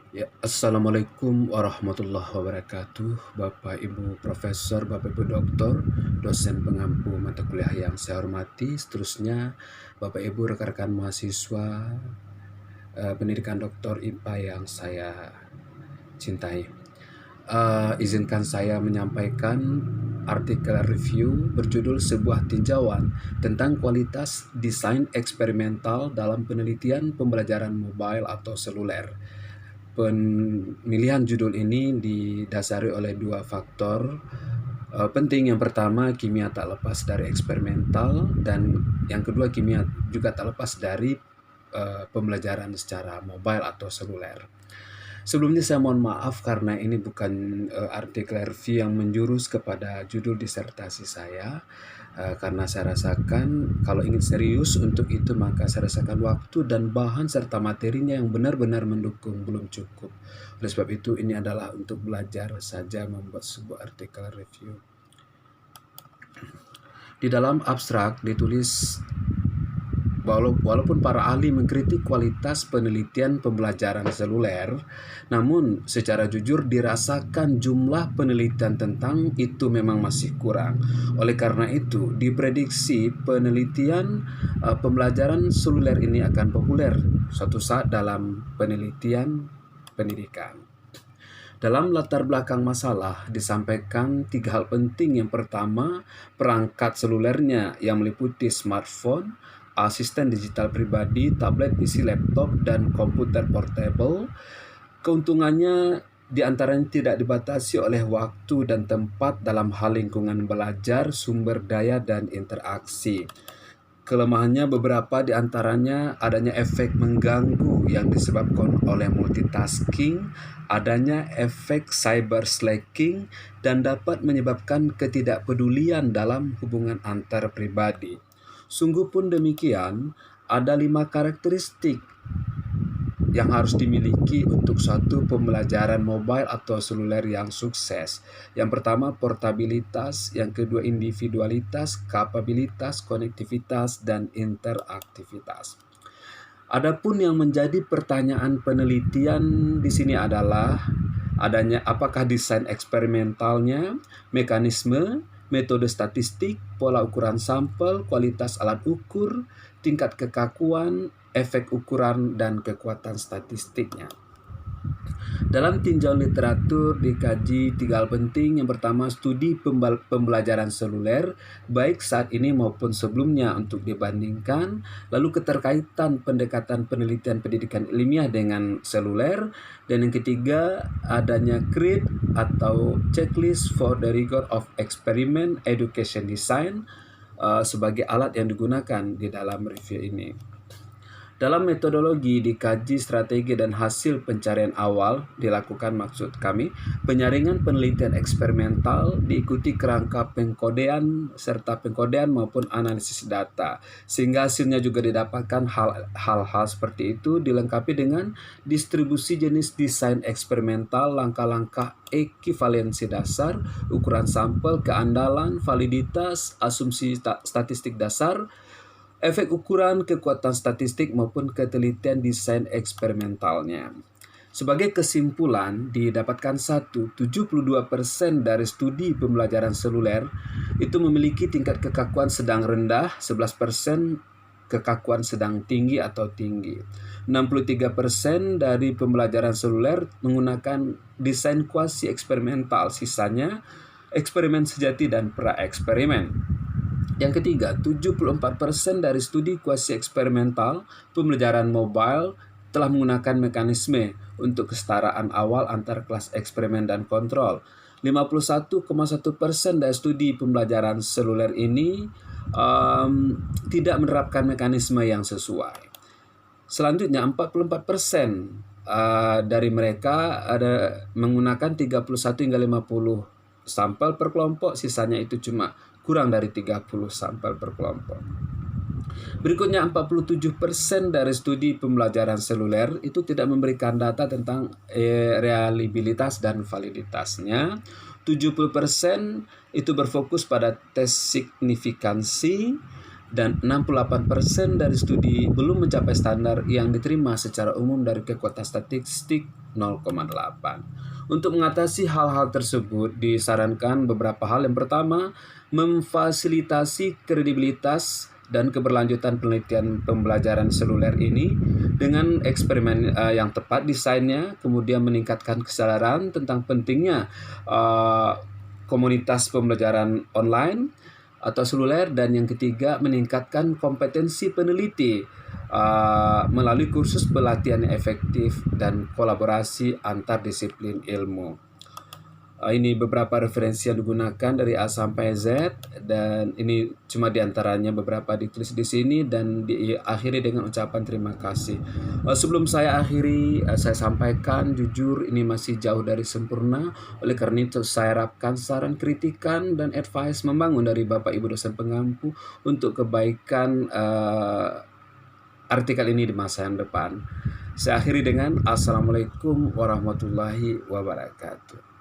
Ya, Assalamualaikum warahmatullahi wabarakatuh, Bapak Ibu Profesor, Bapak Ibu Doktor, dosen pengampu mata kuliah yang saya hormati, seterusnya Bapak Ibu rekan-rekan mahasiswa pendidikan doktor IPA yang saya cintai. Izinkan saya menyampaikan artikel review berjudul sebuah tinjauan tentang kualitas desain eksperimental dalam penelitian pembelajaran mobile atau seluler. Pemilihan judul ini didasari oleh dua faktor penting. Yang pertama, kimia tak lepas dari eksperimental, dan yang kedua, kimia juga tak lepas dari pembelajaran secara mobile atau seluler. Sebelumnya saya mohon maaf karena ini bukan artikel review yang menjurus kepada judul disertasi saya. Karena saya rasakan kalau ingin serius untuk itu, maka saya rasakan waktu dan bahan serta materinya yang benar-benar mendukung belum cukup. Oleh sebab itu, ini adalah untuk belajar saja membuat sebuah artikel review. Di dalam abstrak ditulis, walaupun para ahli mengkritik kualitas penelitian pembelajaran seluler, namun secara jujur dirasakan jumlah penelitian tentang itu memang masih kurang. Oleh karena itu, diprediksi penelitian pembelajaran seluler ini akan populer suatu saat dalam penelitian pendidikan. Dalam latar belakang masalah disampaikan tiga hal penting. Yang pertama, perangkat selulernya yang meliputi smartphone, asisten digital pribadi, tablet, PC, laptop, dan komputer portable. Keuntungannya diantaranya tidak dibatasi oleh waktu dan tempat dalam hal lingkungan belajar, sumber daya, dan interaksi. Kelemahannya beberapa diantaranya adanya efek mengganggu yang disebabkan oleh multitasking, adanya efek cyber slacking, dan dapat menyebabkan ketidakpedulian dalam hubungan antar pribadi. Sungguh pun demikian, ada 5 karakteristik yang harus dimiliki untuk suatu pembelajaran mobile atau seluler yang sukses. Yang pertama, portabilitas. Yang kedua, individualitas, kapabilitas, konektivitas, dan interaktivitas. Adapun yang menjadi pertanyaan penelitian di sini adalah adanya apakah desain eksperimentalnya, mekanisme, metode statistik, pola ukuran sampel, kualitas alat ukur, tingkat kekakuan, efek ukuran, dan kekuatan statistiknya. Dalam tinjauan literatur dikaji tiga hal penting. Yang pertama, studi pembelajaran seluler baik saat ini maupun sebelumnya untuk dibandingkan. Lalu keterkaitan pendekatan penelitian pendidikan ilmiah dengan seluler. Dan yang ketiga, adanya CRED atau Checklist for the Rigor of Experiment Education Design sebagai alat yang digunakan di dalam review ini. Dalam metodologi dikaji strategi dan hasil pencarian awal dilakukan, maksud kami penyaringan penelitian eksperimental diikuti kerangka pengkodean serta pengkodean maupun analisis data, sehingga hasilnya juga didapatkan hal-hal seperti itu, dilengkapi dengan distribusi jenis desain eksperimental, langkah-langkah ekivalensi dasar, ukuran sampel, keandalan, validitas, asumsi statistik dasar, efek ukuran, kekuatan statistik, maupun ketelitian desain eksperimentalnya. Sebagai kesimpulan, didapatkan 72% dari studi pembelajaran seluler itu memiliki tingkat kekakuan sedang rendah, 11% kekakuan sedang tinggi atau tinggi. 63% dari pembelajaran seluler menggunakan desain kuasi eksperimental, sisanya eksperimen sejati dan pra-eksperimen. Yang ketiga, 74% dari studi kuasi eksperimental pembelajaran mobile telah menggunakan mekanisme untuk kesetaraan awal antar kelas eksperimen dan kontrol. 51,1% dari studi pembelajaran seluler ini tidak menerapkan mekanisme yang sesuai. Selanjutnya, 44% dari mereka ada menggunakan 31 hingga 50 sampel per kelompok, sisanya itu cuma kurang dari 30 sampel per kelompok. Berikutnya, 47% dari studi pembelajaran seluler itu tidak memberikan data tentang reliabilitas dan validitasnya. 70% itu berfokus pada tes signifikansi, dan 68% dari studi belum mencapai standar yang diterima secara umum dari kekuatan statistik 0,8. Untuk mengatasi hal-hal tersebut disarankan beberapa hal. Yang pertama, memfasilitasi kredibilitas dan keberlanjutan penelitian pembelajaran seluler ini dengan eksperimen yang tepat desainnya, kemudian meningkatkan kesadaran tentang pentingnya komunitas pembelajaran online atau seluler, dan yang ketiga meningkatkan kompetensi peneliti melalui kursus pelatihan yang efektif dan kolaborasi antar disiplin ilmu. Ini beberapa referensi yang digunakan dari A sampai Z, dan ini cuma diantaranya beberapa ditulis di sini dan diakhiri dengan ucapan terima kasih. Sebelum saya akhiri, saya sampaikan jujur ini masih jauh dari sempurna. Oleh karena itu saya harapkan saran, kritikan, dan advice membangun dari Bapak Ibu dosen pengampu untuk kebaikan artikel ini di masa yang depan. Saya akhiri dengan Assalamualaikum warahmatullahi wabarakatuh.